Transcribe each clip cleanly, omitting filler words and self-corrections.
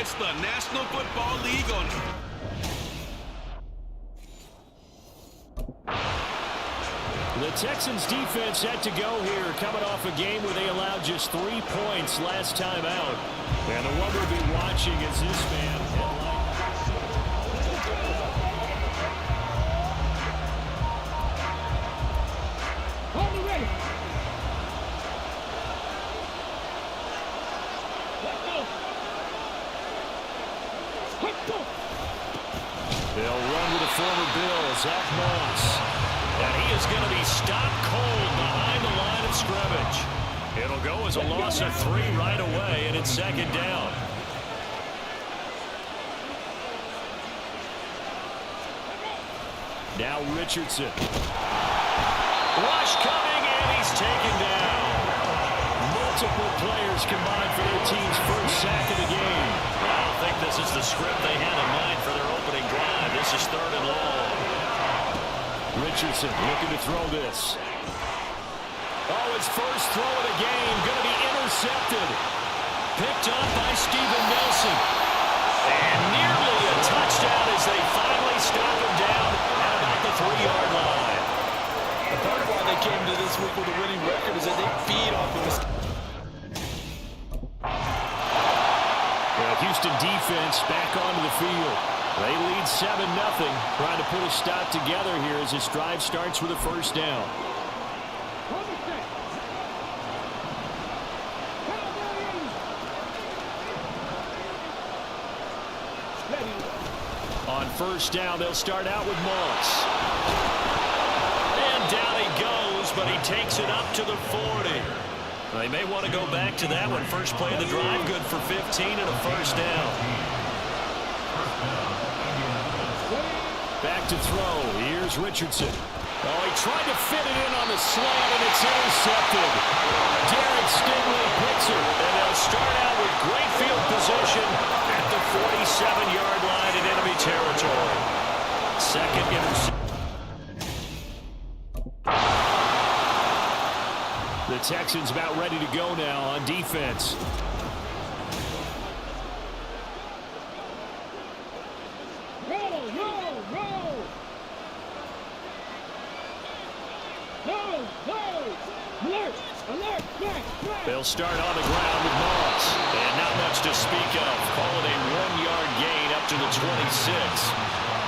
It's the National Football League on. The Texans defense set to go here, coming off a game where they allowed just 3 points last time out. And the one we'll be watching is this man. They'll run with the former Bill, Zach Moss. And he is going to be stopped cold behind the line of scrimmage. It'll go as a loss of 3 right away, and it's second down. Now Richardson. Rush coming, and he's taken down. Multiple players combined for their team's first sack of the game. I don't think this is the script they had in mind for their opening drive. This is 3rd and long. Richardson looking to throw this. Oh, his first throw of the game going to be intercepted. Picked up by Steven Nelson. And nearly a touchdown as they finally stop him down at about the 3-yard line. A part of why they came to this week with a winning record is that they feed off of this. The Houston defense back onto the field. They lead 7-0, trying to put a stop together here as this drive starts with a first down. On first down, they'll start out with Moss. And down he goes, but he takes it up to the 40. They may want to go back to that one. First play of the drive, good for 15 and a first down. Back to throw. Here's Richardson. Oh, he tried to fit it in on the slant, and it's intercepted. Derek Stingley picks it, and they'll start out with great field position at the 47-yard line in enemy territory. Second interception. The Texans about ready to go now on defense. They'll start on the ground with Moss. And not much to speak of. Call it a 1-yard gain up to the 26.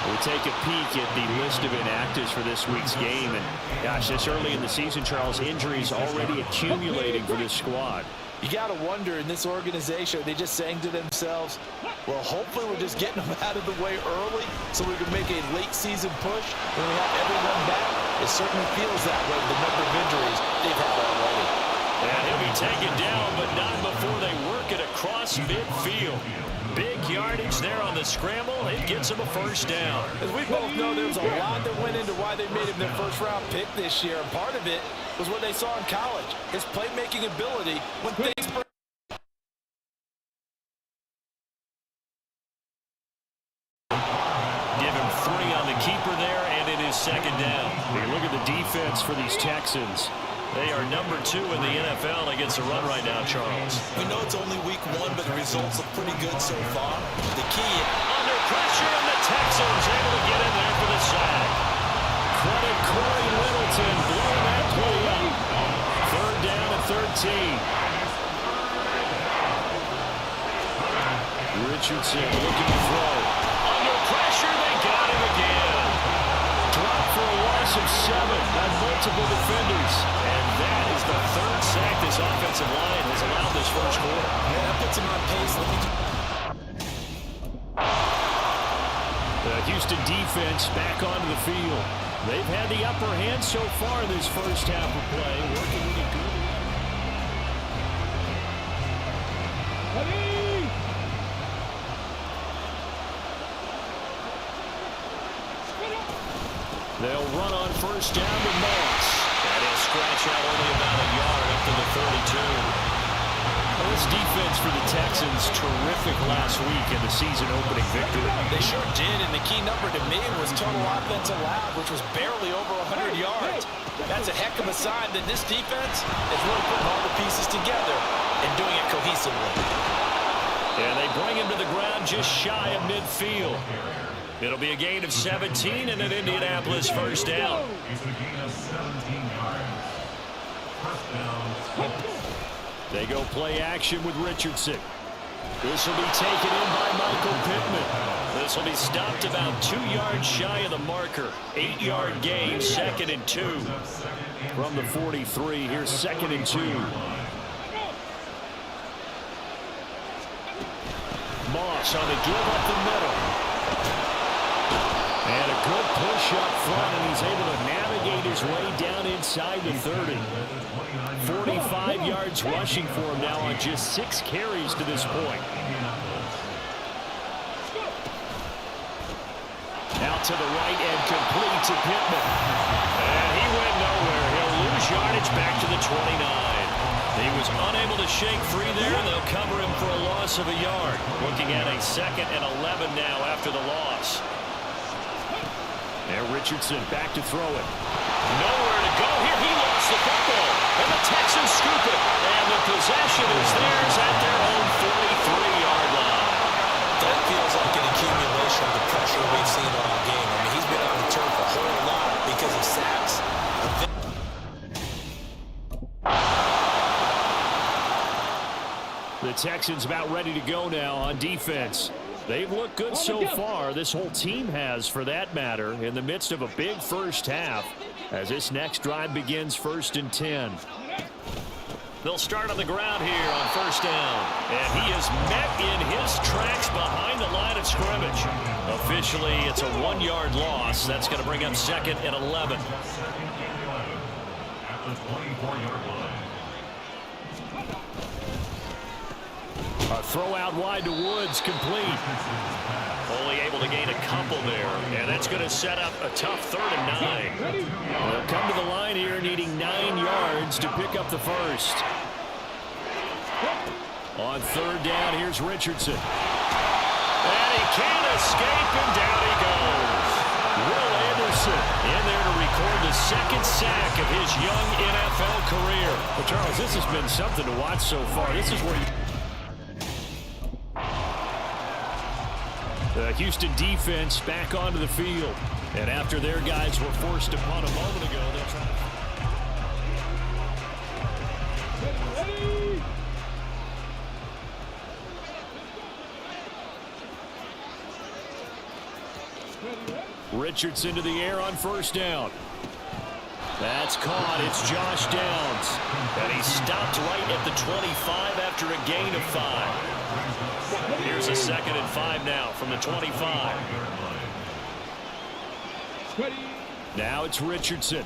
We'll take a peek at the list of inactives for this week's game. And gosh, this early in the season, Charles, injuries already accumulating for this squad. You got to wonder, in this organization, are they just saying to themselves, well, hopefully we're just getting them out of the way early so we can make a late season push when we have everyone back? It certainly feels that way, the number of injuries they've had already. And he'll be taken down, but not before they work it across midfield. Big yardage there on the scramble. It gets him a first down. As we both know, there was a lot that went into why they made him their first-round pick this year. And part of it was what they saw in college, his playmaking ability when things break. Give him 3 on the keeper there, and it is second down. You look at the defense for these Texans. They are number 2 in the NFL against the run right now, Charles. We know it's only week 1, but the results look pretty good so far. The key... Under pressure, and the Texans able to get in there for the sack. Credit Corey Littleton blowing that play up. 3rd down at 13. Richardson looking to throw. Under pressure, they got him again. Drop for a loss of 7 on multiple defenders. And that is the 3rd sack this offensive line has allowed this first quarter. Yeah, that puts him on pace. The Houston defense back onto the field. They've had the upper hand so far in this first half of play. Working really good. They'll run on first down with Moss. And he'll scratch out only about a yard up to the 32. Well, this defense for the Texans, terrific last week in the season-opening victory. They sure did, and the key number to me was total offense allowed, which was barely over 100 yards. That's a heck of a sign that this defense is really putting all the pieces together and doing it cohesively. And they bring him to the ground just shy of midfield. It'll be a gain of 17 and an Indianapolis first down. They go play action with Richardson. This will be taken in by Michael Pittman. This will be stopped about 2 yards shy of the marker. 8-yard gain, 2nd and 2. From the 43, here's 2nd and 2. Moss on the give up the middle. And a good push up front, and he's able to navigate his way down inside the 30. 45 yards rushing for him now on just 6 carries to this point. Out to the right and complete to Pittman. And he went nowhere. He'll lose yardage back to the 29. He was unable to shake free there. They'll cover him for a loss of a yard. Looking at a 2nd and 11 now after the loss. And Richardson back to throw it. Nowhere to go here. He lost the football. And the Texans scoop it. And the possession is theirs at their own 43-yard line. That feels like an accumulation of the pressure we've seen all game. I mean, he's been on the turf a whole lot because of sacks. The Texans about ready to go now on defense. They've looked good so far. This whole team has, for that matter, in the midst of a big first half as this next drive begins 1st and 10. They'll start on the ground here on 1st down. And he is met in his tracks behind the line of scrimmage. Officially, it's a 1-yard loss. That's going to bring up 2nd and 11. A throw out wide to Woods, complete. Only able to gain a couple there, and that's going to set up a tough 3rd and 9. They'll come to the line here needing 9 yards to pick up the first. On 3rd down, here's Richardson. And he can't escape, and down he goes. Will Anderson in there to record the 2nd sack of his young NFL career. Well, Charles, this has been something to watch so far. This is where the Houston defense back onto the field. And after their guys were forced to punt a moment ago, they're trying to... Richardson to the air on 1st down. That's caught. It's Josh Downs. And he stopped right at the 25 after a gain of 5. Here's a 2nd and 5 now from the 25. Now it's Richardson.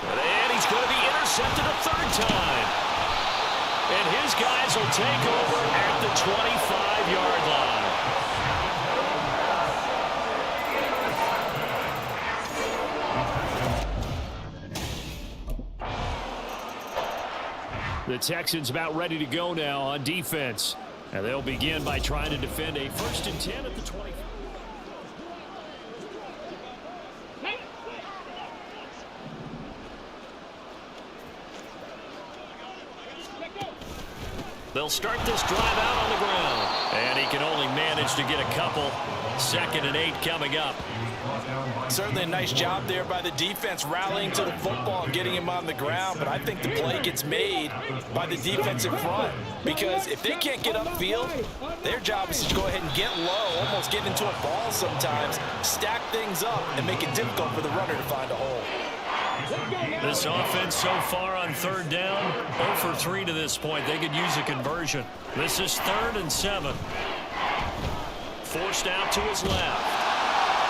And he's going to be intercepted a 3rd time. And his guys will take over at the 25-yard line. The Texans about ready to go now on defense. And they'll begin by trying to defend a 1st and 10 at the 20. They'll start this drive out on the ground. And he can only manage to get a couple. 2nd and 8 coming up. Certainly a nice job there by the defense rallying to the football and getting him on the ground, but I think the play gets made by the defensive front because if they can't get upfield, their job is to go ahead and get low, almost get into a ball sometimes, stack things up, and make it difficult for the runner to find a hole. This offense so far on 3rd down, 0 for 3 to this point. They could use a conversion. This is 3rd and 7. Forced out to his left.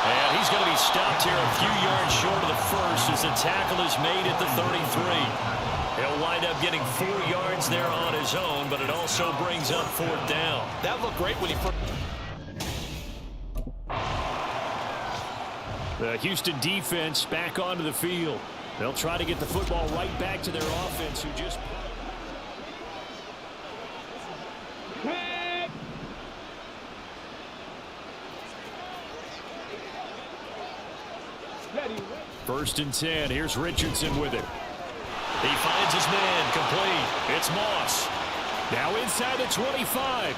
And he's going to be stopped here a few yards short of the first as the tackle is made at the 33. He'll wind up getting 4 yards there on his own, but it also brings up 4th down. That looked great when he first... The Houston defense back onto the field. They'll try to get the football right back to their offense who just... First and 10. Here's Richardson with it. He finds his man complete. It's Moss. Now inside the 25.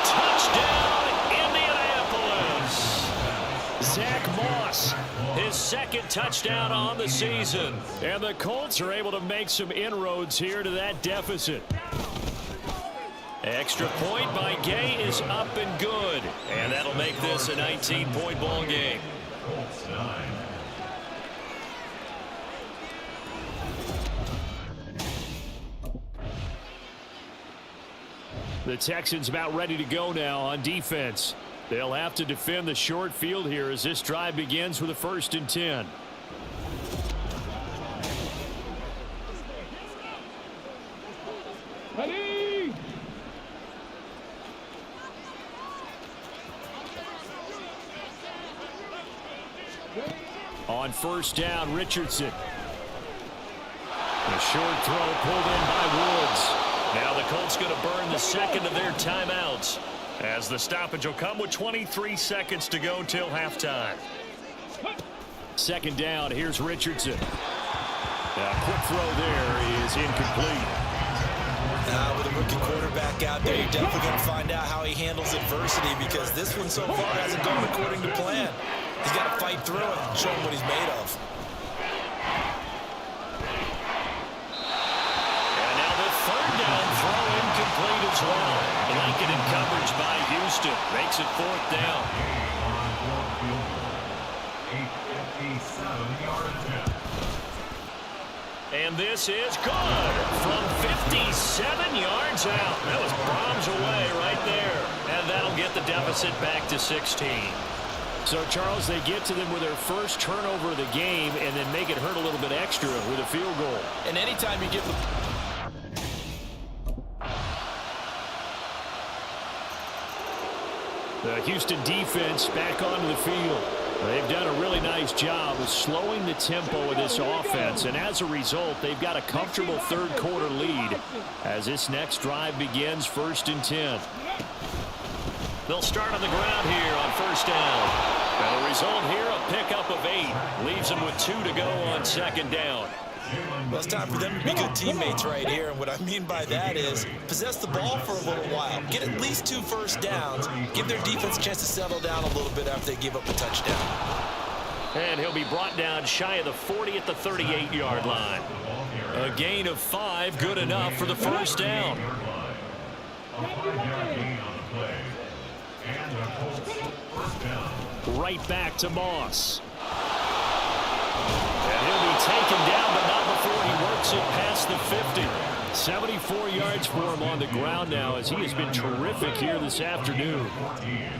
Touchdown, Indianapolis. Zach Moss. His second touchdown on the season. And the Colts are able to make some inroads here to that deficit. Extra point by Gay is up and good. And that'll make this a 19-point ball game. The Texans about ready to go now on defense. They'll have to defend the short field here as this drive begins with a 1st and 10. Ready. On 1st down, Richardson. A short throw pulled in by Woods. Now the Colts going to burn the second of their timeouts, as the stoppage will come with 23 seconds to go till halftime. 2nd down, here's Richardson. A quick throw there is incomplete. With a rookie quarterback out there, you're definitely going to find out how he handles adversity, because this one so far hasn't gone according to plan. He's got to fight through it and show him what he's made of. Throw incomplete as well. Blanketed coverage by Houston. Makes it 4th down. And this is good from 57 yards out. That was bombs away right there. And that'll get the deficit back to 16. So, Charles, they get to them with their first turnover of the game and then make it hurt a little bit extra with a field goal. And anytime you give them... The Houston defense back onto the field. They've done a really nice job of slowing the tempo of this offense, and as a result, they've got a comfortable 3rd quarter lead as this next drive begins 1st and 10. They'll start on the ground here on 1st down. And the result here, a pickup of 8. Leaves them with 2 to go on 2nd down. Well, it's time for them to be good teammates right here, and what I mean by that is possess the ball for a little while, get at least 2 first downs, give their defense a chance to settle down a little bit after they give up a touchdown. And he'll be brought down shy of the 40 at the 38-yard line. A gain of 5, good enough for the 1st down. Right back to Moss. And he'll be taken down, but not before he works it past the 50. 74 yards for him on the ground now, as he has been terrific here this afternoon.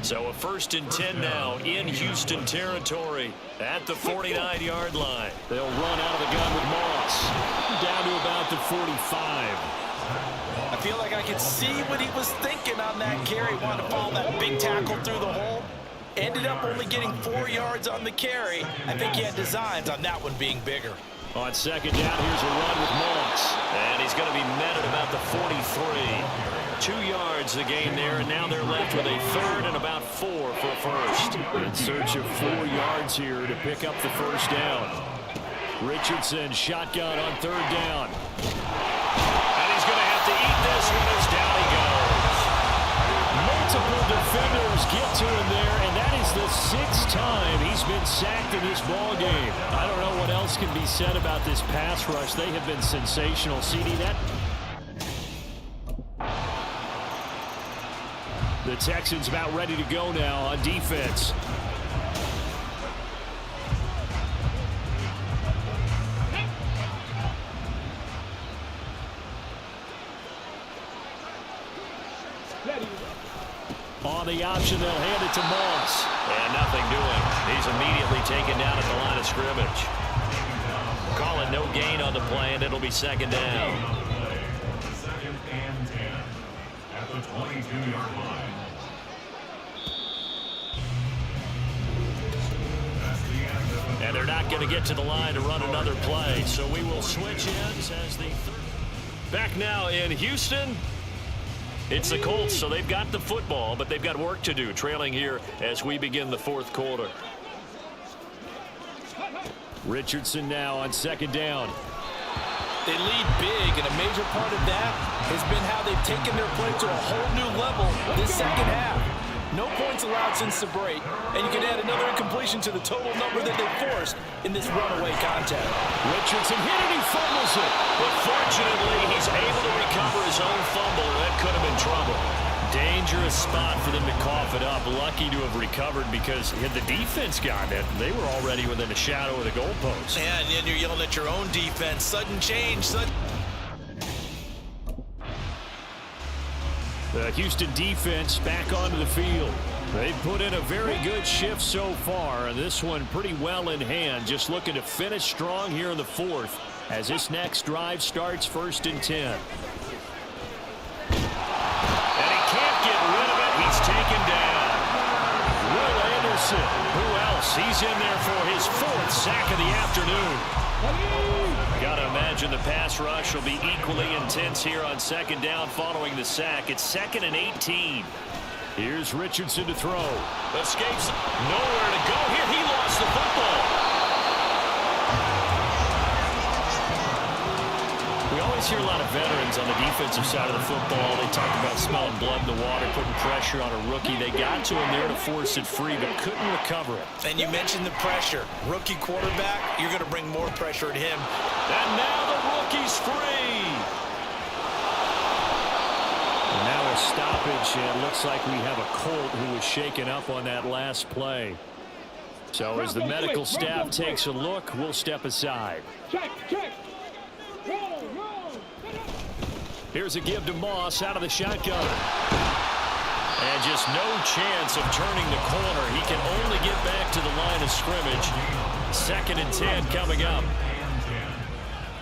So a 1st and 10 now in Houston territory at the 49-yard line. They'll run out of the gun with Moss. Down to about the 45. I feel like I could see what he was thinking on that carry. Wanted to follow that big tackle through the hole. Ended up only getting 4 yards on the carry. I think he had designs on that one being bigger. On 2nd down, here's a run with Moss. And he's going to be met at about the 43. 2 yards the gain there, and now they're left with a 3rd and about 4 for a 1st. In search of 4 yards here to pick up the 1st down. Richardson shotgun on 3rd down. And he's going to have to eat this one as down he goes. Multiple defenders get to him there, and that is the 6th time he's been sacked in this ball game. I don't know what else can be said about this pass rush. They have been sensational. CD, that... The Texans about ready to go now on defense. On the option, they'll hand it to Moss. And nothing doing. He's immediately taken down at the line of scrimmage. Call it no gain on the play, and it'll be 2nd down. 2nd and 10 at the 22-yard line. And they're not going to get to the line to run another play, so we will switch ends as the back now in Houston. It's the Colts, so they've got the football, but they've got work to do, trailing here as we begin the 4th quarter. Richardson now on 2nd down. They lead big, and a major part of that has been how they've taken their play to a whole new level this second half. No points allowed since the break, and you can add another incompletion to the total number that they forced in this runaway contest. Richardson hit it, he fumbles it. But fortunately, he's able to recover his own fumble, and that could have been trouble. Dangerous spot for them to cough it up. Lucky to have recovered because had the defense gotten it, they were already within the shadow of the goalpost. Yeah, and then you're yelling at your own defense. Sudden change, The Houston defense back onto the field. They've put in a very good shift so far, and this one pretty well in hand. Just looking to finish strong here in the fourth as this next drive starts 1st and 10. And he can't get rid of it. He's taken down. Will Anderson. Who else? He's in there for his 4th sack of the afternoon. Got to imagine the pass rush will be equally intense here on 2nd down following the sack. It's 2nd and 18. Here's Richardson to throw. Escapes. Nowhere to go here. He lost the football. We always hear a lot of veterans on the defensive side of the football. They talk about smelling blood in the water, putting pressure on a rookie. They got to him there to force it free, but couldn't recover it. And you mentioned the pressure. Rookie quarterback, you're going to bring more pressure at him. And now the rookie's free. And now a stoppage, and it looks like we have a Colt who was shaken up on that last play. So as the medical staff takes a look, we'll step aside. Check. Here's a give to Moss out of the shotgun. And just no chance of turning the corner. He can only get back to the line of scrimmage. 2nd and 10 coming up.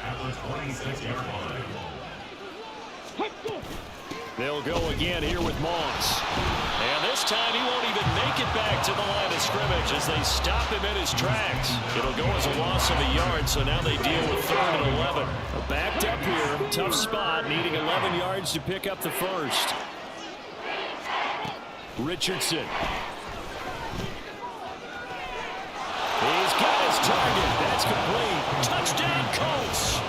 At the 26-yard line. They'll go again here with Moss. And this time he won't even make it back to the line of scrimmage as they stop him in his tracks. It'll go as a loss of a yard, so now they deal with 3rd and 11. Backed up here, tough spot, needing 11 yards to pick up the first. Richardson. He's got his target. That's complete. Touchdown, Colts.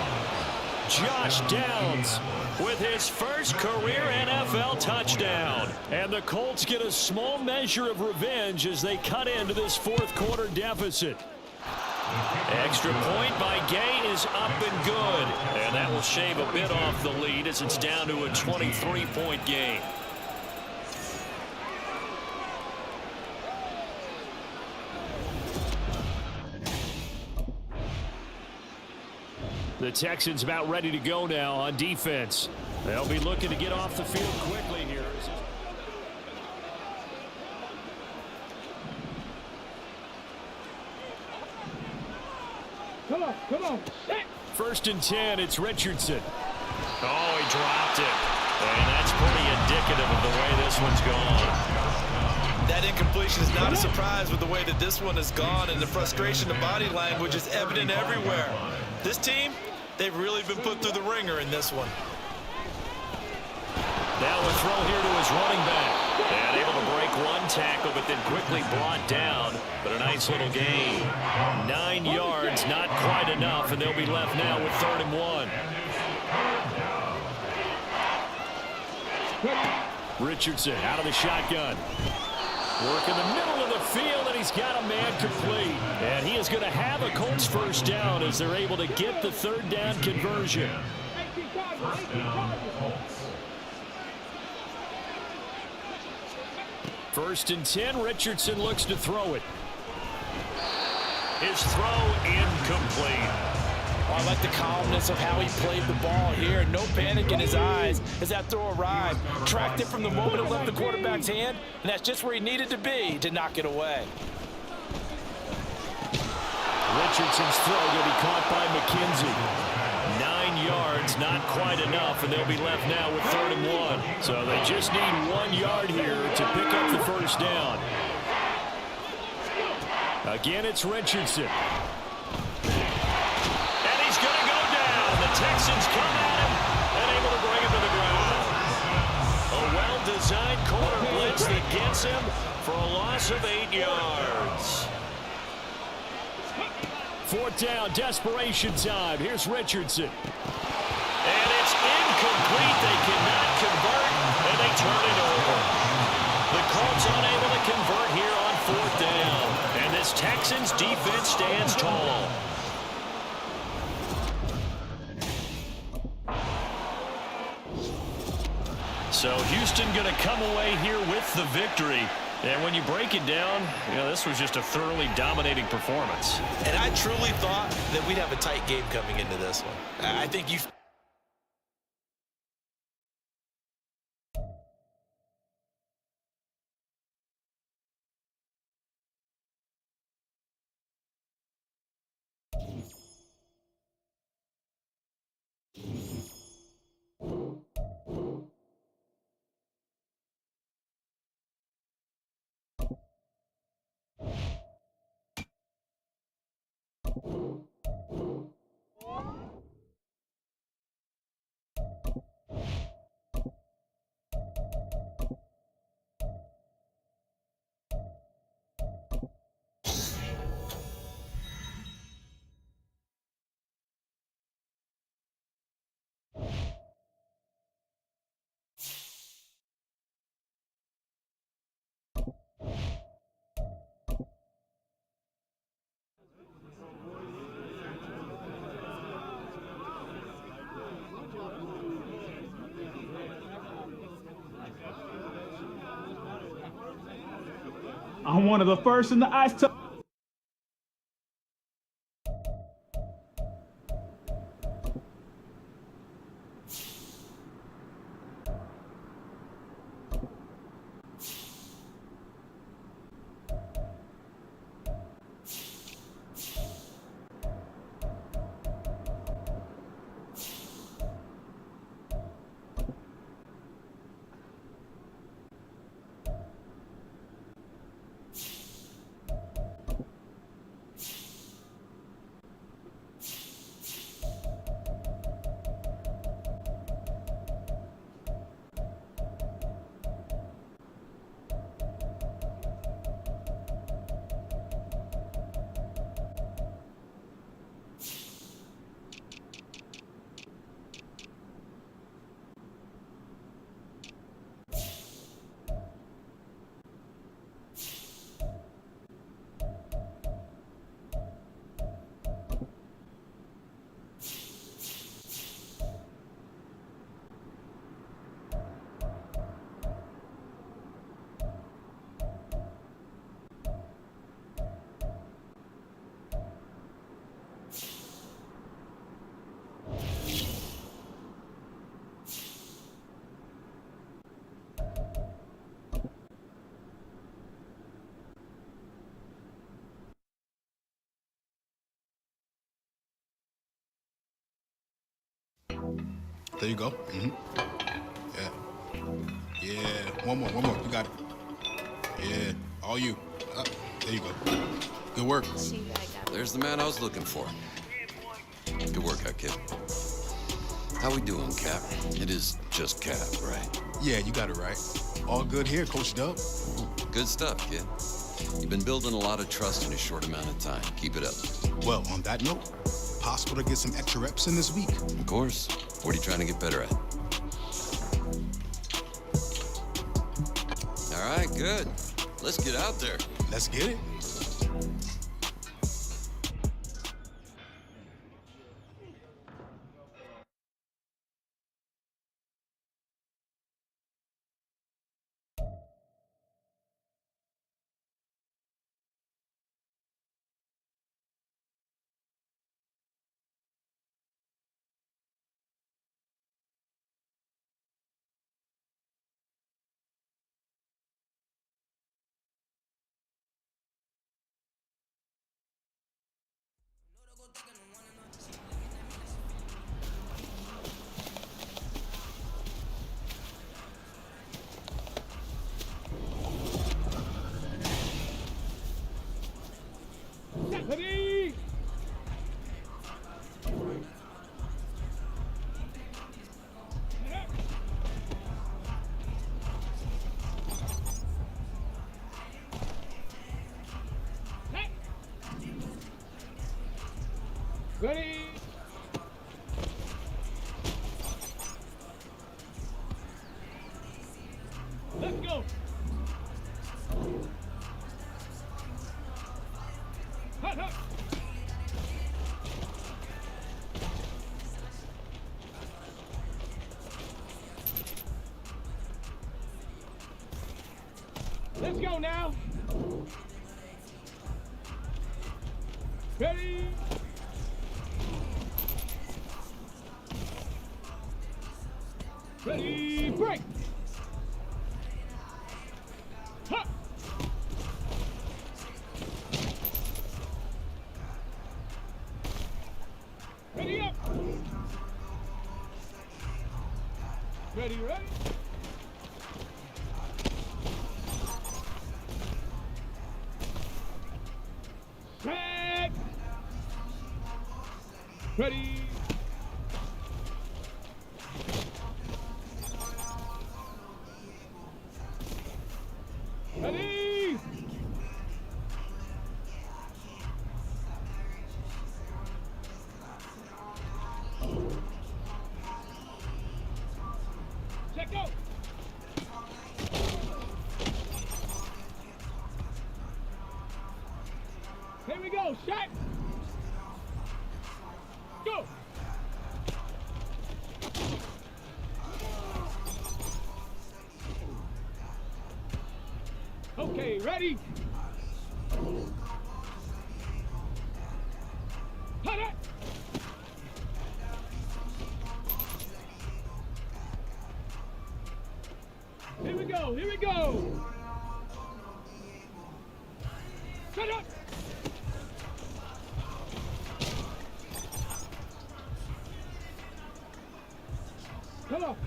Josh Downs with his first career NFL touchdown. And the Colts get a small measure of revenge as they cut into this 4th quarter deficit. Extra point by Gay is up and good. And that will shave a bit off the lead as it's down to a 23-point game. The Texans about ready to go now on defense. They'll be looking to get off the field quickly here. Come on. 1st and 10, it's Richardson. Oh, he dropped it. And that's pretty indicative of the way this one's gone. That incompletion is not a surprise with the way that this one has gone, and the frustration, the body language is evident everywhere. This team, they've really been put through the ringer in this one. Now a throw here to his running back. And able to break one tackle, but then quickly brought down. But a nice little gain. 9 yards, not quite enough, and they'll be left now with 3rd and 1. Richardson out of the shotgun. Work in the middle of the field, and he's got a man complete. And he is going to have a Colts 1st down as they're able to get the 3rd down conversion. 1st down, Colts. 1st and 10, Richardson looks to throw it. His throw incomplete. I like the calmness of how he played the ball here. No panic in his eyes as that throw arrived. Tracked it from the moment it left the quarterback's hand, and that's just where he needed to be to knock it away. Richardson's throw going to be caught by McKenzie. 9 yards, not quite enough, and they'll be left now with 3rd and 1. So they just need 1 yard here to pick up the 1st down. Again, it's Richardson. And he's going to go down. The Texans come at him and able to bring him to the ground. A well-designed corner blitz that gets him for a loss of 8 yards. 4th down, desperation time. Here's Richardson. incomplete. They cannot convert, and they turn it over. The Colts unable to convert here on 4th down. And this Texans defense stands tall. So Houston going to come away here with the victory. And when you break it down, this was just a thoroughly dominating performance. And I truly thought that we'd have a tight game coming into this one. I think you... I'm one of the first in the ice. There you go. Yeah. One more. You got it. Yeah. All you. There you go. Good work. There's the man I was looking for. Good work out, kid. How we doing, Cap? It is just Cap, right? Yeah, you got it right. All good here, Coach Dub. Good stuff, kid. You've been building a lot of trust in a short amount of time. Keep it up. Well, on that note, possible to get some extra reps in this week. Of course. What are you trying to get better at? All right, good. Let's get out there. Let's get it. Ready? Ready? go now. Ready. Ready, break. Ha. Ready up. Ready, ready. Set. Ready. Ready. Check go. Here we go. Shot. Go. Okay, ready? Cut it! Here we go, here we go! Cut it!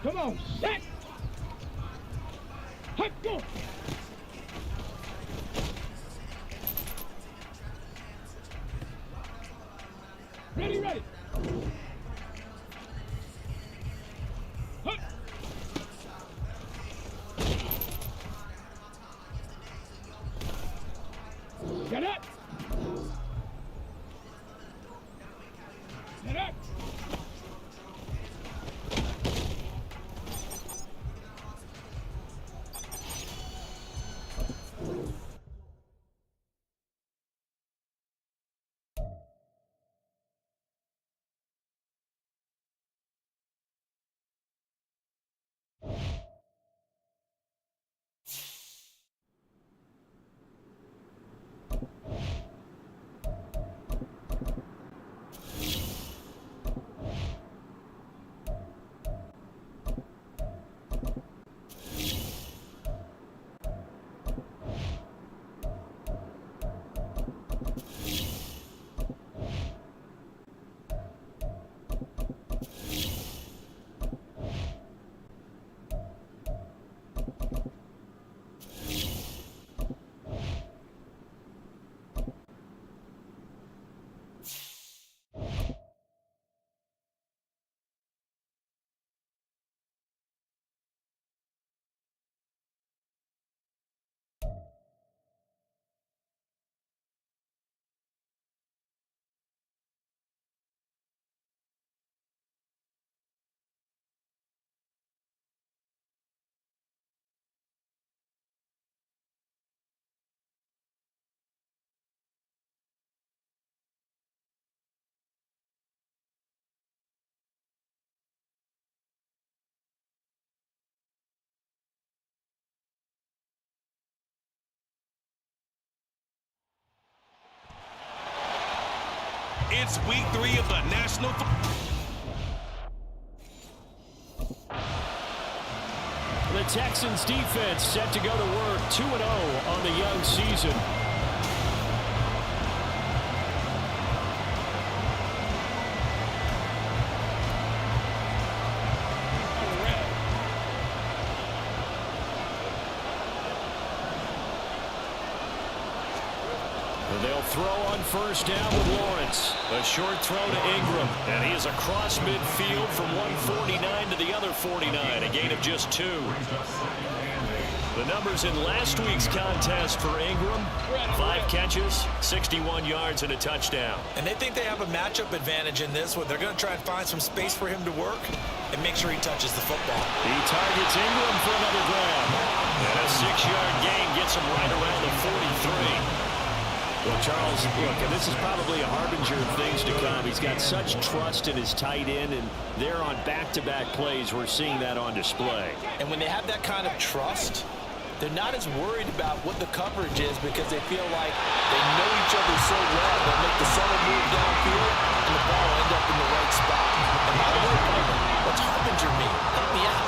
Come on, set! Hut, go! Ready, ready. Hut. Get it. Get it. It's week 3 of the National The Texans defense set to go to work 2-0 on the young season. They'll throw on first down with Lawrence. A short throw to Ingram. And he is across midfield from 149 to the other 49. A gain of just 2. The numbers in last week's contest for Ingram: 5 catches, 61 yards, and a touchdown. And they think they have a matchup advantage in this one. They're going to try and find some space for him to work and make sure he touches the football. He targets Ingram for another grab. And a 6-yard gain gets him right around the 43. Well, Charles, look, and this is probably a harbinger of things to come. He's got such trust in his tight end, and they're on back-to-back plays. We're seeing that on display. And when they have that kind of trust, they're not as worried about what the coverage is because they feel like they know each other so well. They'll make the subtle move downfield, and the ball will end up in the right spot. And by the way, what's Harbinger mean? Help me out.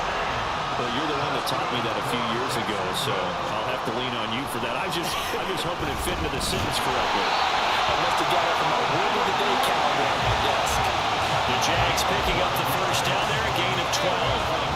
Well, you're the one that taught me that a few years ago, so I'll have to lean on you for that. I'm just hoping it fit into the sentence correctly. I must have got it from my word of the day calendar on my desk. The Jags picking up the first down there, a gain of 12.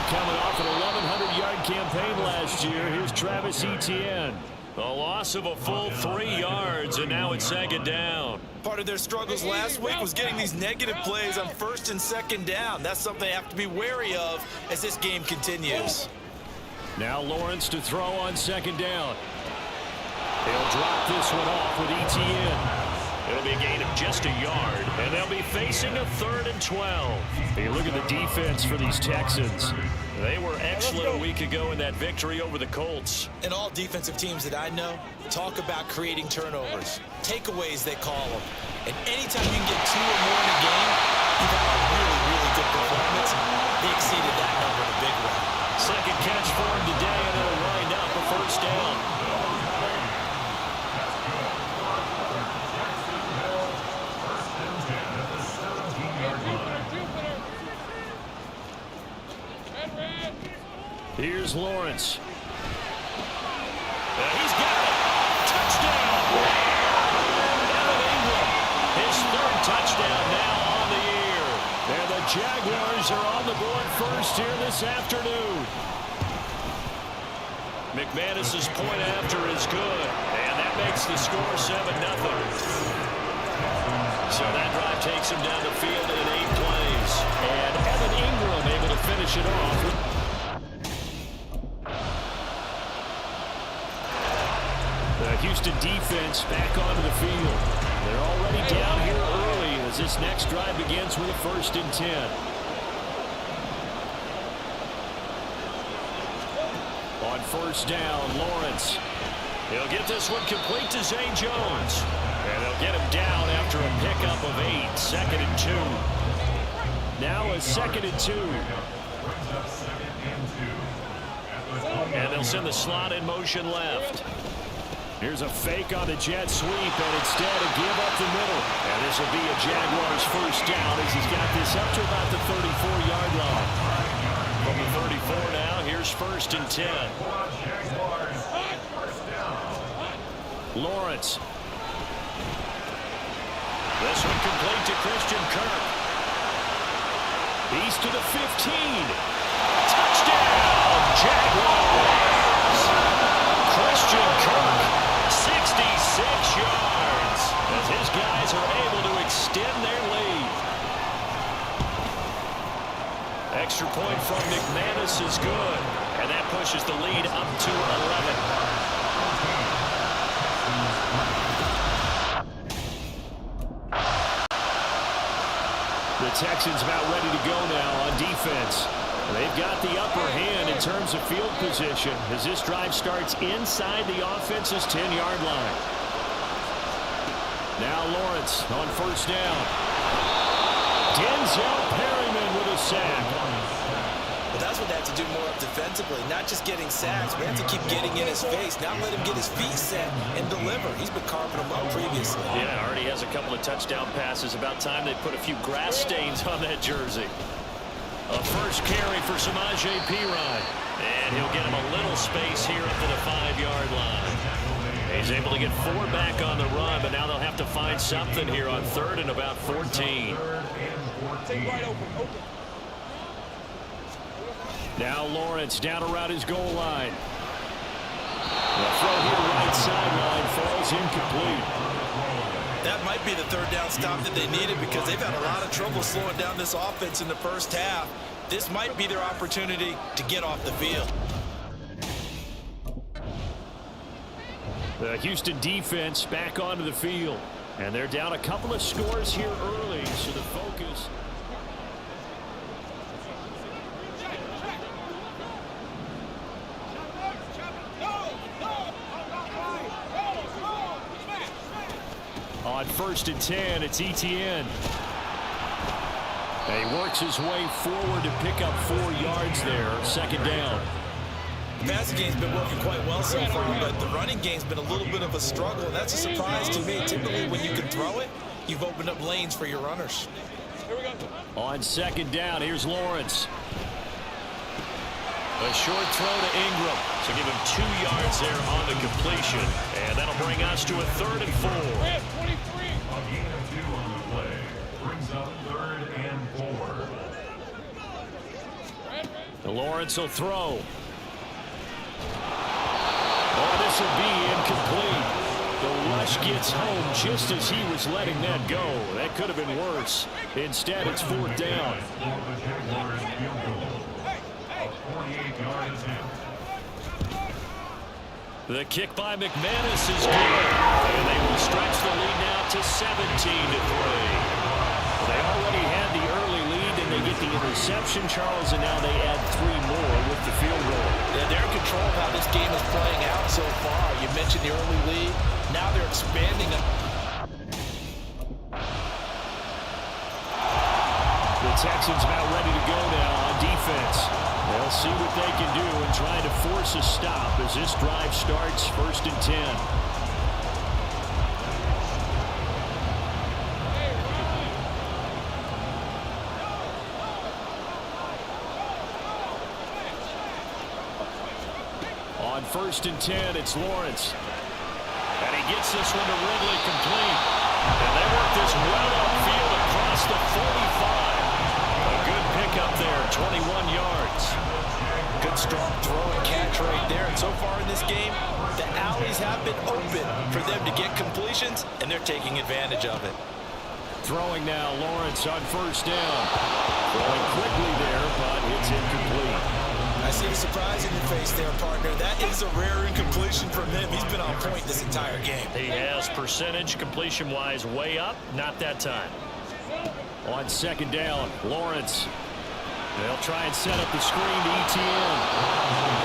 Coming off an 1,100-yard campaign last year, here's Travis Etienne. A loss of a full 3 yards, and now it's second down. Part of their struggles last week was getting these negative plays on first and second down. That's something they have to be wary of as this game continues. Now Lawrence to throw on second down. They'll drop this one off with Etienne. It'll be a gain of just a yard, and they'll be facing a 3rd and 12. Hey, look at the defense for these Texans. They were excellent a week ago in that victory over the Colts. And all defensive teams that I know talk about creating turnovers. Takeaways, they call them. And anytime you can get 2 or more in a game, you've had a really, really good performance. They exceeded that number in a big way. Second catch for him today, and it'll wind up a first down. Here's Lawrence. He's got it. Touchdown. Evan Ingram, his 3rd touchdown now on the year. And the Jaguars are on the board first here this afternoon. McManus's point after is good, and that makes the score 7-0. So that drive takes him down the field in 8 plays. And Evan Ingram able to finish it off. The Houston defense back onto the field. They're already down here early as this next drive begins with a 1st and 10. On first down, Lawrence. He'll get this one complete to Zay Jones. And they'll get him down after a pickup of 8. 2nd and 2. Now a 2nd and 2. And they'll send the slot in motion left. Here's a fake on the jet sweep, and instead a give up the middle. And this will be a Jaguars first down as he's got this up to about the 34-yard line. From the 34 now, here's 1st and 10. Lawrence. This one complete to Christian Kirk. He's to the 15. Touchdown, Jaguars! Christian Kirk. 66 yards as his guys are able to extend their lead. Extra point from McManus is good, and that pushes the lead up to 11. The Texans about ready to go now on defense. They've got the upper hand in terms of field position as this drive starts inside the offense's 10-yard line. Now Lawrence on first down. Denzel Perryman with a sack. But that's what they have to do more of defensively, not just getting sacks, but they have to keep getting in his face, not let him get his feet set and deliver. He's been carving them up previously. Yeah, already has a couple of touchdown passes. About time they put a few grass stains on that jersey. A first carry for Samaje Perine. And he'll get him a little space here up to the 5-yard line. He's able to get 4 back on the run, but now they'll have to find something here on 3rd and about 14. Now Lawrence down around his goal line. The throw here right sideline falls incomplete. That might be the 3rd down stop that they needed because they've had a lot of trouble slowing down this offense in the first half. This might be their opportunity to get off the field. The Houston defense back onto the field. And they're down a couple of scores here early, so the focus... On 1st and 10, it's Etienne. And he works his way forward to pick up 4 yards there. Second down. The passing game's been working quite well so far, but the running game's been a little bit of a struggle, and that's a surprise to me. Typically, when you can throw it, you've opened up lanes for your runners. On second down, here's Lawrence. A short throw to Ingram. So give him 2 yards there on the completion. And that'll bring us to a 3rd and 4. Red 23. A gain of 2 on the play. Brings up 3rd and 4. Lawrence will throw. Oh, this will be incomplete. The rush gets home just as he was letting that go. That could have been worse. Instead, it's 4th down. The kick by McManus is good. And they will stretch the lead now to 17-3. They already had the early lead, and they get the interception, Charles, and now they add 3 more with the field goal. Yeah, they're in control of how this game is playing out so far. You mentioned the early lead. Now they're expanding it. The Texans about ready to go now on defense. They'll see what they can do and try to force a stop as this drive starts 1st and 10. On 1st and 10, it's Lawrence. And he gets this one to Ridley complete. And they work this well upfield across the 45. A good pickup there, 21 yards. Good strong throw and catch right there. And so far in this game, the alleys have been open for them to get completions, and they're taking advantage of it. Throwing now, Lawrence on 1st down. Throwing quickly there, but it's incomplete. I see the surprise in your face there, partner. That is a rare incompletion from him. He's been on point this entire game. He has percentage completion-wise way up, not that time. On 2nd down, Lawrence. They'll try and set up the screen to ETN.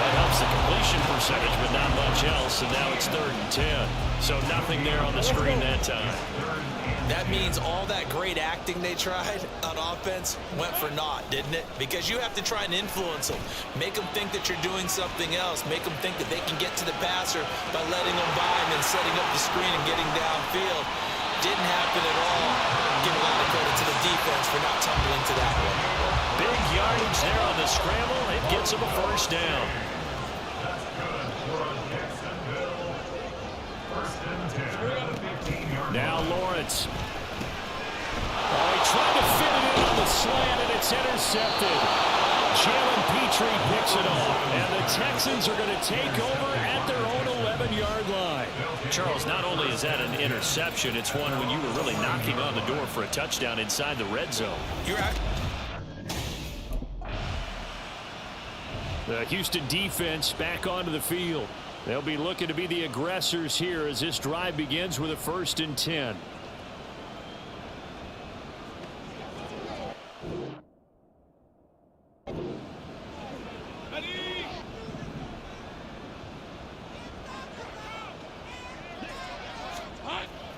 That helps the completion percentage, but not much else, and now it's 3rd and 10. So nothing there on the screen that time. That means all that great acting they tried on offense went for naught, didn't it? Because you have to try and influence them. Make them think that you're doing something else. Make them think that they can get to the passer by letting them by and then setting up the screen and getting downfield. Didn't happen at all. Give a lot of credit to the defense for not tumbling to that one. Big yardage there on the scramble. It gets them a 1st down. Now Lawrence. Oh, he tried to fit it in on the slant, and it's intercepted. Jalen Petrie picks it off, and the Texans are going to take over at their own 11-yard line. Charles, not only is that an interception, it's one when you were really knocking on the door for a touchdown inside the red zone. You're out. The Houston defense back onto the field. They'll be looking to be the aggressors here as this drive begins with a 1st and 10.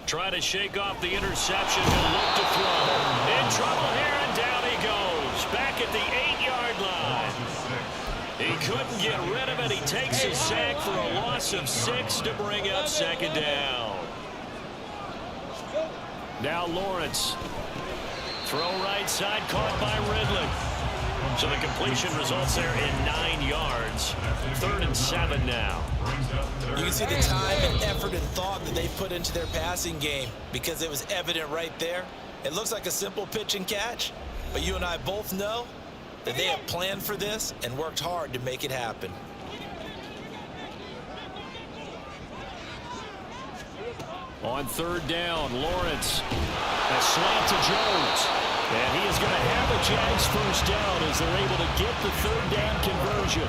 Try to shake off the interception and look to throw. In trouble here, and down he goes. Back at the 8-yard line. He couldn't get rid of it. He takes a sack for a loss of 6 to bring up 2nd down. Now Lawrence. Throw right side, caught by Ridley. So the completion results there in 9 yards. 3rd and 7 now. You can see the time and effort and thought that they put into their passing game because it was evident right there. It looks like a simple pitch and catch, but you and I both know that they have planned for this and worked hard to make it happen. On 3rd down, Lawrence. A slant to Jones. And he is going to have a Jags 1st down as they're able to get the 3rd down conversion.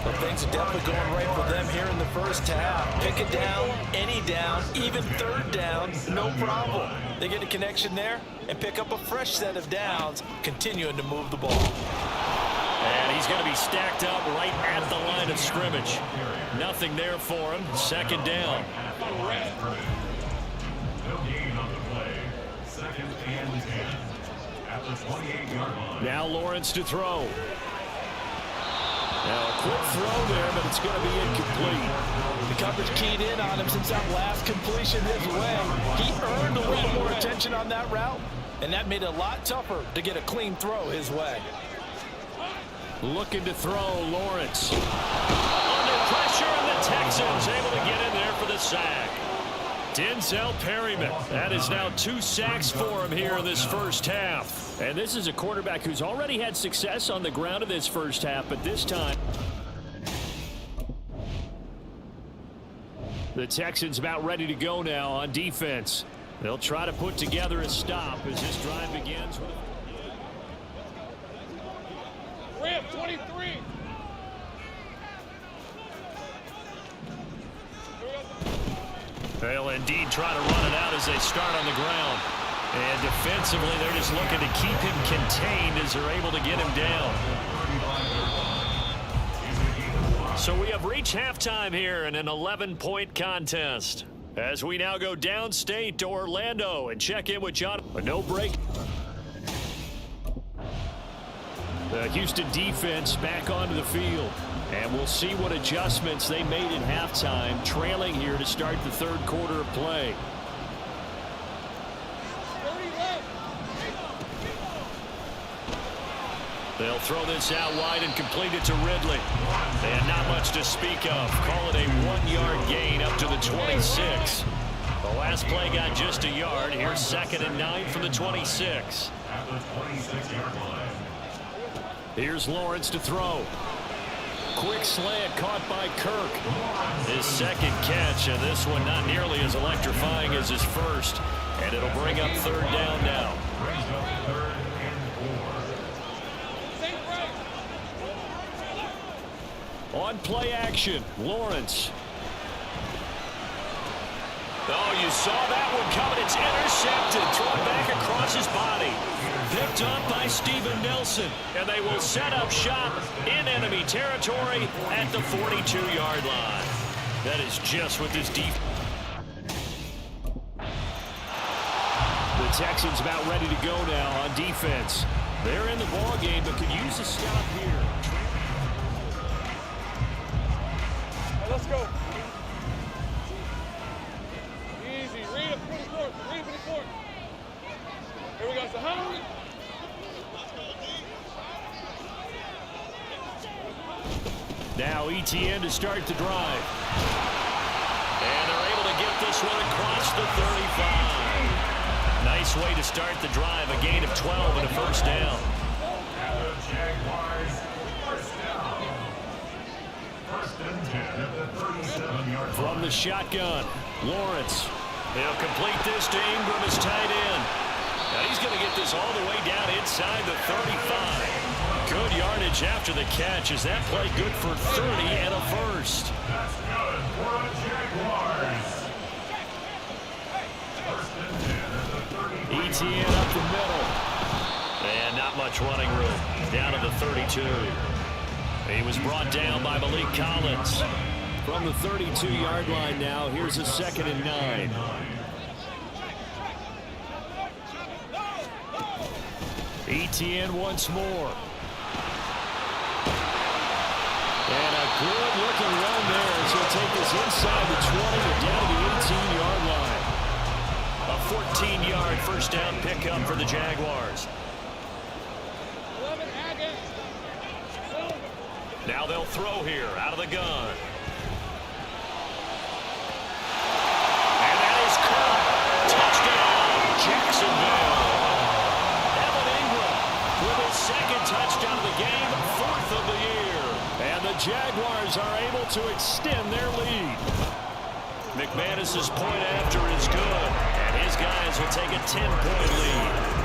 But things are definitely going right for them here in the 1st half. Pick it down, any down, even 3rd down, no problem. They get a connection there and pick up a fresh set of downs, continuing to move the ball. And he's going to be stacked up right at the line of scrimmage. Nothing there for him. 2nd down. No gain on the play. 2nd and 10. at the 28-yard line. Now Lawrence to throw. Now a quick throw there, but it's going to be incomplete. The coverage keyed in on him since that last completion his way. He earned a little more attention on that route, and that made it a lot tougher to get a clean throw his way. Looking to throw, Lawrence. Under pressure, and the Texans able to get in there for the sack. Denzel Perryman. That is now 2 sacks for him here in this first half. And this is a quarterback who's already had success on the ground in this first half, but this time the Texans about ready to go now on defense. They'll try to put together a stop as this drive begins with Ram 23. They'll indeed try to run it out as they start on the ground. And defensively, they're just looking to keep him contained as they're able to get him down. So we have reached halftime here in an 11-point contest. As we now go downstate to Orlando and check in with John. A no break. The Houston defense back onto the field. And we'll see what adjustments they made at halftime, trailing here to start the third quarter of play. They'll throw this out wide and complete it to Ridley. And not much to speak of. Call it a 1-yard gain up to the 26. The last play got just a yard. Here's 2nd and 9 from the 26. At the 26-yard line. Here's Lawrence to throw. Quick slant caught by Kirk. His second catch, and this one not nearly as electrifying as his first. And it'll bring up 3rd down now. Brings up 3rd and 4. On play action, Lawrence. Oh, you saw that one coming. It's intercepted. Thrown back across his body. Picked up by Steven Nelson. And they will set up shop in enemy territory at the 42-yard line. That is just what this defense. The Texans about ready to go now on defense. They're in the ball game, but could use a stop here. Let's go. Easy. Read it for the court. Read for the court. Here we go. So how do we? Now ETN to start the drive. And they're able to get this one across the 35. Nice way to start the drive. A gain of 12 and a first down. And the Jaguars, first down. 1st and 10 at the 37-yard line. From the shotgun, Lawrence. He'll complete this to Ingram as tight end. Now he's going to get this all the way down inside the 35. Good yardage after the catch. Is that play good for 30 and a first? That's good for the Jaguars. 1st and 10 at the 35. ETN up the middle. And not much running room. Down to the 32. He was brought down by Malik Collins. From the 32-yard line now, here's a 2nd and 9. ETN once more. And a good-looking run there as he'll take this inside the 20 and down to the 18-yard line. A 14-yard first down pickup for the Jaguars. Now they'll throw here out of the gun. And that is caught. Touchdown, Jacksonville. Evan Ingram with his 2nd touchdown of the game, 4th of the year. And the Jaguars are able to extend their lead. McManus's point after is good, and his guys will take a 10-point lead.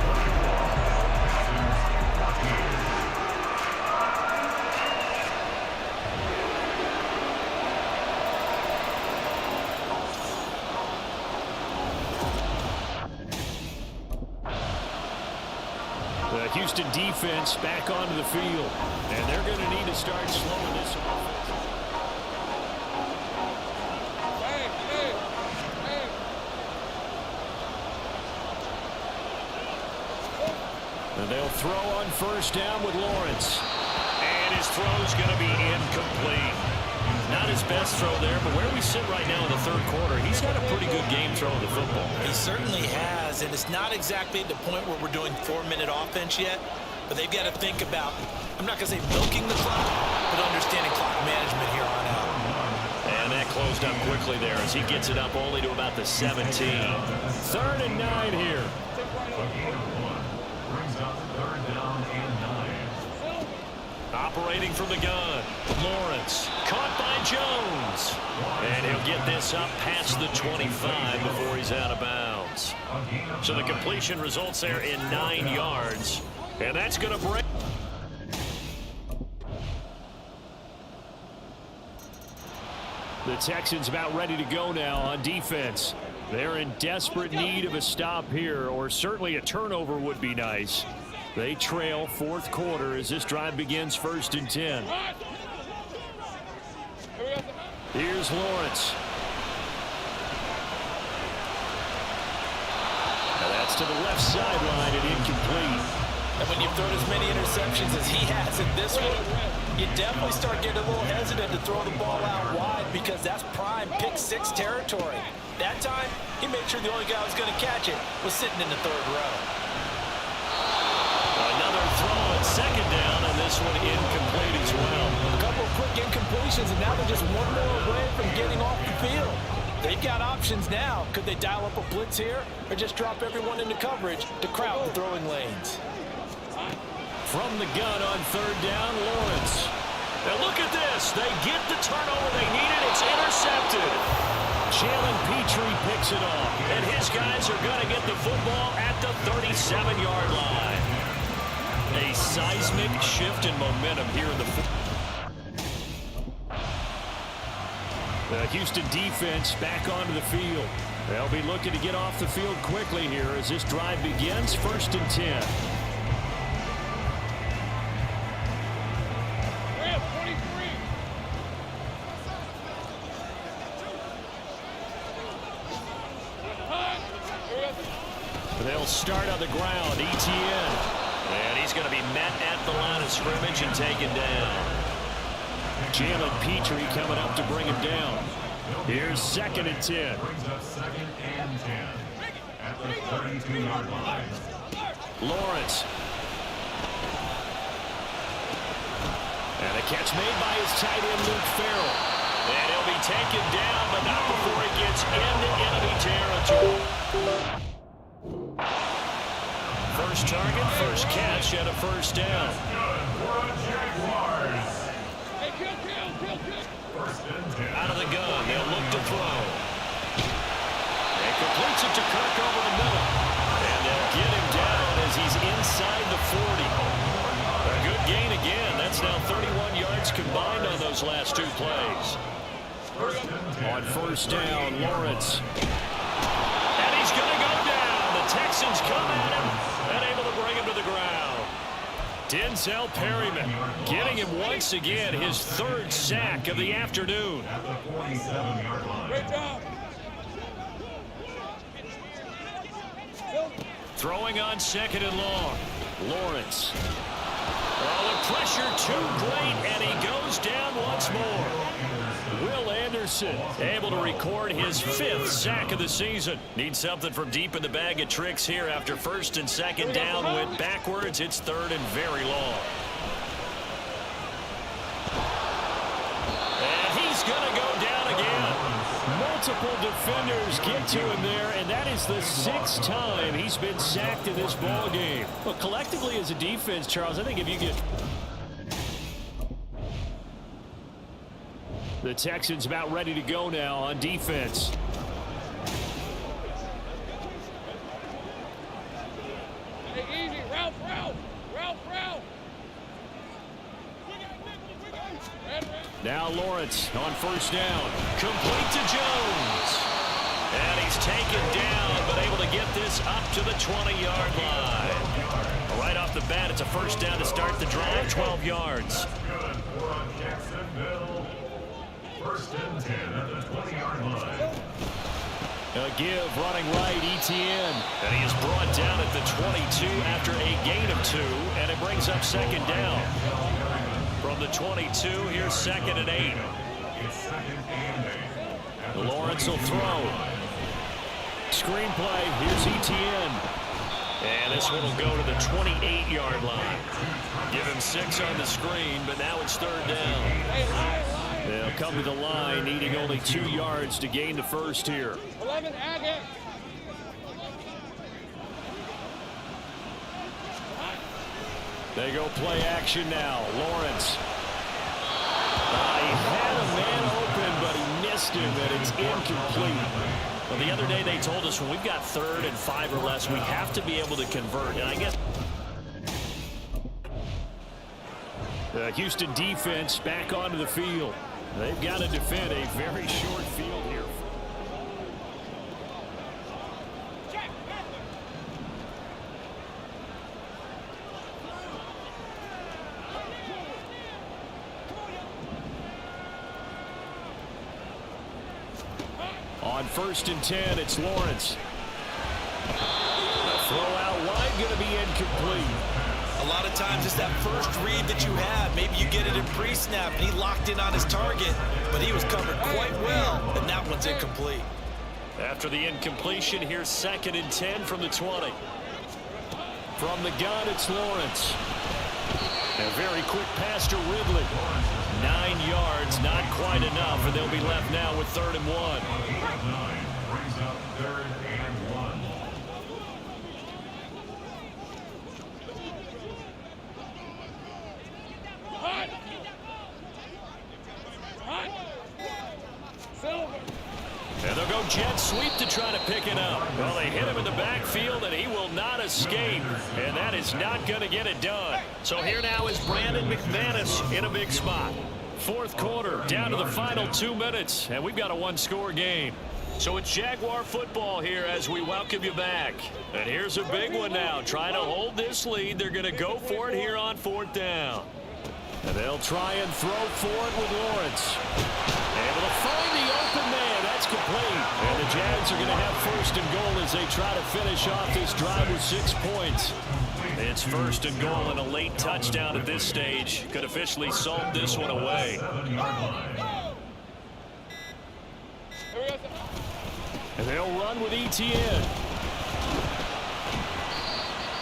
The Houston defense back onto the field, and they're going to need to start slowing this offense. And they'll throw on first down with Lawrence. And his throw's going to be incomplete. Not his best throw there, but where we sit right now in the third quarter, he's had a pretty good game throwing the football. He certainly has, and it's not exactly at the point where we're doing 4-minute offense yet, but they've got to think about, I'm not going to say milking the clock, but understanding clock management here on out. And that closed up quickly there as he gets it up only to about the 17. 3rd and 9 here. Brings up 3rd down and 9. Operating from the gun, Lawrence, caught by Jones. And he'll get this up past the 25 before he's out of bounds. So the completion results there in 9 yards. And that's going to break. The Texans about ready to go now on defense. They're in desperate need of a stop here, or certainly a turnover would be nice. They trail 4th quarter as this drive begins 1st and 10. Here's Lawrence. Now that's to the left sideline and incomplete. And when you've thrown as many interceptions as he has in this one, you definitely start getting a little hesitant to throw the ball out wide because that's prime pick 6 territory. That time, he made sure the only guy who was going to catch it was sitting in the 3rd row. Another throw at 2nd down, and this one incomplete as well. A couple of quick incompletions, and now they're just one more away from getting off the field. They've got options now. Could they dial up a blitz here or just drop everyone into coverage to crowd the throwing lanes? From the gun on 3rd down, Lawrence. Now look at this. They get the turnover they needed. It's intercepted. Jalen Petrie picks it off. And his guys are going to get the football at the 37-yard line. A seismic shift in momentum here in the The Houston defense back onto the field. They'll be looking to get off the field quickly here as this drive begins 1st and 10. They'll start on the ground. Etienne. And he's going to be met at the line of scrimmage and taken down. Jalen Petrie coming up to bring him down. Here's 2nd and 10. Brings up 2nd and 10 at the 32-yard line. Lawrence. And a catch made by his tight end, Luke Farrell. And he'll be taken down, but not before he gets into enemy territory. First target, first catch, and a 1st down. Out of the gun, they'll look to throw. And completes it to Kirk over the middle. And they'll get him down as he's inside the 40. A good gain again. That's now 31 yards combined on those last 2 plays. On 1st down, Lawrence. And he's going to go down. The Texans come at him and able to bring him to the ground. Denzel Perryman getting him once again his 3rd sack of the afternoon. At the 47-yard line. Great job. Throwing on 2nd and long. Lawrence. Oh, the pressure too great, and he goes down once more. Will Anderson able to record his 5th sack of the season. Needs something from deep in the bag of tricks here after 1st and 2nd down. Went backwards. It's 3rd and very long. And he's going to go down again. Multiple defenders get to him there, and that is the 6th time he's been sacked in this ball game. Well, collectively as a defense, Charles, I think if you get... The Texans about ready to go now on defense. Hey, easy. Ralph. Now Lawrence on 1st down. Complete to Jones. And he's taken down, but able to get this up to the 20-yard line. Right off the bat, it's a 1st down to start the drive, 12 yards. Good for Jacksonville. 1st and 10 at the 20-yard line. A give running right, Etienne. And he is brought down at the 22 after a gain of 2, and it brings up second down. From the 22, here's 2nd and 8. Lawrence will throw. Screenplay, here's Etienne. And this one will go to the 28-yard line. Give him 6 on the screen, but now it's 3rd down. They'll come to the line, needing only 2 yards to gain the first here. 11, Agate. They go play action now. Lawrence. He had a man open, but he missed him, and it's incomplete. Well, the other day they told us when we've got 3rd and 5 or less, we have to be able to convert. And I guess the Houston defense back onto the field. They've got to defend a very short field here. On 1st and 10, it's Lawrence. The throw out wide going to be incomplete. A lot of times it's that first read that you have. Maybe you get it in pre-snap, and he locked in on his target, but he was covered quite well, and that one's incomplete. after the incompletion, here's 2nd and 10 from the 20. From the gun, it's Lawrence. A very quick pass to Ridley. 9 yards, not quite enough, and they'll be left now with 3rd and 1. Brings up 3rd and 1. Hot! Hot! Silver! And they'll go jet sweep to try to pick it up. Well, they hit him in the backfield, and he will not escape. And that is not going to get it done. So here now is Brandon McManus in a big spot. 4th quarter, down to the final 2 minutes, and we've got a one-score game. So it's Jaguar football here as we welcome you back. And here's a big one now. Trying to hold this lead. They're going to go for it here on 4th down. And they'll try and throw for it with Lawrence. Able to find the open man. That's complete. And the Jags are going to have 1st and goal as they try to finish off this drive with 6 points. It's 1st and goal and a late touchdown at this stage. Could officially solve this one away. And they'll run with Etienne.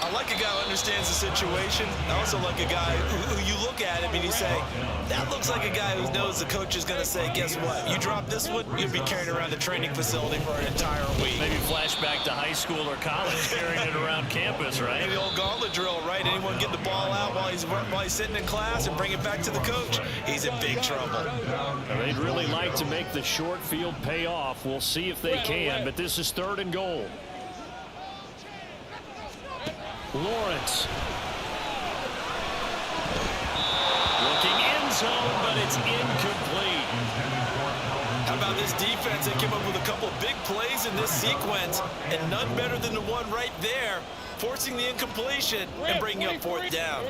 I like a guy who understands the situation. I also like a guy who you look at him and you say, that looks like a guy who knows the coach is going to say, guess what? You drop this one, you'll be carrying around the training facility for an entire week. Maybe flashback to high school or college, carrying it around campus, right? Maybe the old gauntlet drill, right? Anyone get the ball out while he's sitting in class and bring it back to the coach, he's in big trouble. Now, they'd really like to make the short field pay off. We'll see if they can, but this is 3rd and goal. Lawrence. Looking end zone, but it's incomplete. How about this defense? They came up with a couple of big plays in this sequence, and none better than the one right there, forcing the incompletion and bringing up 4th down.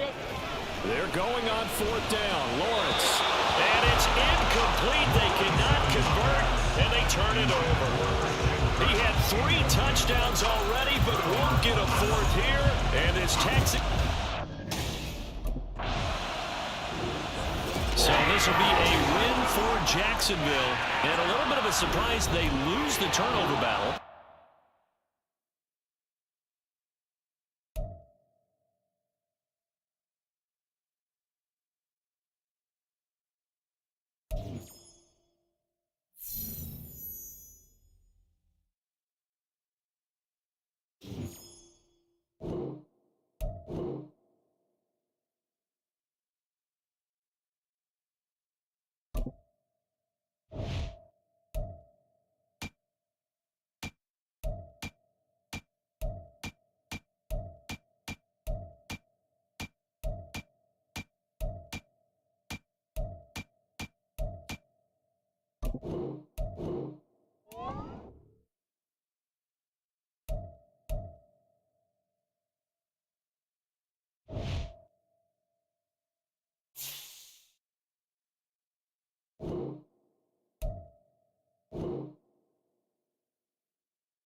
They're going on 4th down. Lawrence. And it's incomplete. They cannot convert, and they turn it over. He had 3 touchdowns already, but won't get a 4th here. And it's Texas. So this will be a win for Jacksonville. And a little bit of a surprise, they lose the turnover battle.